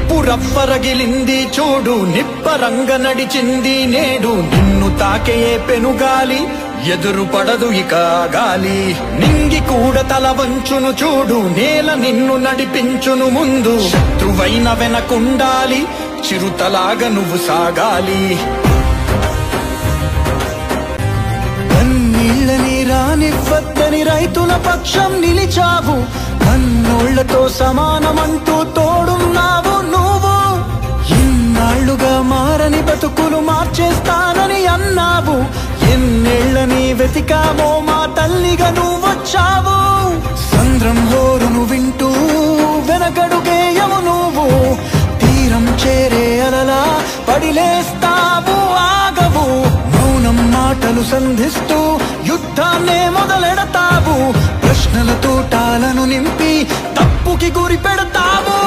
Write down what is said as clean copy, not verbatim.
నిప్పు రవ్వరగిలింది చూడు, నిప్పరంగ నడిచింది నేడు. నిన్ను తాకే పెనుగాలి ఎదురు పడదు ఇక గాలి. నింగి కూడా తల వంచును చూడు, నేల నిన్ను నడిపించును ముందు. శత్రువైన వెనకుండాలి, చిరుతలాగా నువ్వు సాగాలి. కన్నీళ్ళని రానివ్వద్దని రైతుల పక్షం నిలిచావు. కన్నోళ్లతో సమానమంటూ తోడున్నావు నువ్వు. ఇన్నాళ్లుగా మారని బతుకులు మార్చేస్తానని అన్నావు. ఎన్నేళ్లని వెతికావో మా తల్లిగా నువ్వొచ్చావు. సంద్రం హోరును వింటూ వెనకడుగేయము నువ్వు. తీరం చేరే అలలా పడిలేస్తావు, ఆగవు. మౌనం మాటలు సంధిస్తూ యుద్ధాన్నే మొదలెడతావు. ప్రశ్నల తోటాలను నింపి తప్పుకి గురి పెడతావు.